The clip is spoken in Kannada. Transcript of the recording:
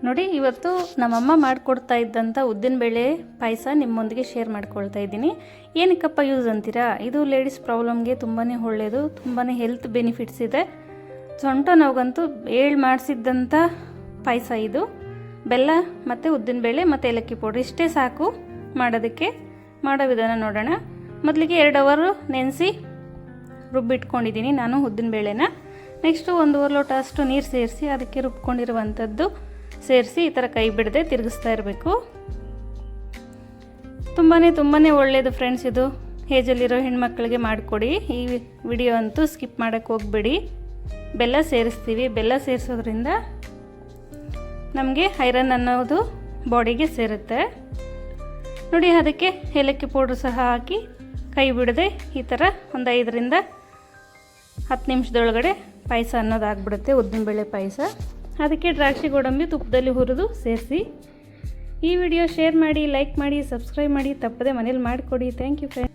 ನೋಡಿ, ಇವತ್ತು ನಮ್ಮಮ್ಮ ಮಾಡಿಕೊಡ್ತಾ ಇದ್ದಂಥ ಉದ್ದಿನಬೇಳೆ ಪಾಯಸ ನಿಮ್ಮೊಂದಿಗೆ ಶೇರ್ ಮಾಡ್ಕೊಳ್ತಾ ಇದ್ದೀನಿ. ಏನಕ್ಕಪ್ಪ ಯೂಸ್ ಅಂತೀರಾ? ಇದು ಲೇಡೀಸ್ ಪ್ರಾಬ್ಲಮ್ಗೆ ತುಂಬಾ ಒಳ್ಳೆಯದು, ತುಂಬಾ ಹೆಲ್ತ್ ಬೆನಿಫಿಟ್ಸ್ ಇದೆ. ಸೊಂಟ ನೋವಾಗಂತೂ ಮಾಡಿಸಿದ್ದಂಥ ಪಾಯಸ ಇದು. ಬೆಲ್ಲ ಮತ್ತು ಉದ್ದಿನಬೇಳೆ ಮತ್ತು ಏಲಕ್ಕಿ ಪೌಡ್ರ್ ಇಷ್ಟೇ ಸಾಕು ಮಾಡೋದಕ್ಕೆ. ಮಾಡೋ ವಿಧಾನ ನೋಡೋಣ. ಮೊದಲಿಗೆ 2 ಅವರ್ ನೆನೆಸಿ ರುಬ್ಬಿಟ್ಕೊಂಡಿದ್ದೀನಿ ನಾನು ಉದ್ದಿನಬೇಳೆನ. ನೆಕ್ಸ್ಟು 1 ಲೋಟ ಅಷ್ಟು ನೀರು ಸೇರಿಸಿ ಅದಕ್ಕೆ ರುಬ್ಕೊಂಡಿರುವಂಥದ್ದು ಸೇರಿಸಿ ಈ ಥರ ಕೈ ಬಿಡದೆ ತಿರುಗಿಸ್ತಾ ಇರಬೇಕು. ತುಂಬಾ ಒಳ್ಳೆಯದು ಫ್ರೆಂಡ್ಸ್. ಇದು ಏಜಲ್ಲಿರೋ ಹೆಣ್ಮಕ್ಳಿಗೆ ಮಾಡಿಕೊಡಿ. ಈ ವಿಡಿಯೋ ಅಂತೂ ಸ್ಕಿಪ್ ಮಾಡೋಕ್ಕೆ ಹೋಗಬೇಡಿ. ಬೆಲ್ಲ ಸೇರಿಸ್ತೀವಿ. ಬೆಲ್ಲ ಸೇರಿಸೋದ್ರಿಂದ ನಮಗೆ ಐರನ್ ಅನ್ನೋದು ಬಾಡಿಗೆ ಸೇರುತ್ತೆ. ನೋಡಿ, ಅದಕ್ಕೆ ಏಲಕ್ಕಿ ಪೌಡ್ರ್ ಸಹ ಹಾಕಿ ಕೈ ಬಿಡದೆ ಈ ಥರ ಒಂದು 5ರಿಂದ 10 ನಿಮಿಷದೊಳಗಡೆ ಪಾಯಸ ಅನ್ನೋದಾಗ್ಬಿಡುತ್ತೆ, ಉದ್ದಿನಬೇಳೆ ಪಾಯಸ. ಅದಕ್ಕೆ ದ್ರಾಕ್ಷಿ ಗೋಡಂಬಿ ತುಪ್ಪದಲ್ಲಿ ಹುರಿದು ಸೇರಿಸಿ. ಈ ವಿಡಿಯೋ ಶೇರ್ ಮಾಡಿ, ಲೈಕ್ ಮಾಡಿ, ಸಬ್ಸ್ಕ್ರೈಬ್ ಮಾಡಿ, ತಪ್ಪದೆ ಮನೇಲಿ ಮಾಡಿಕೊಡಿ. Thank you friends.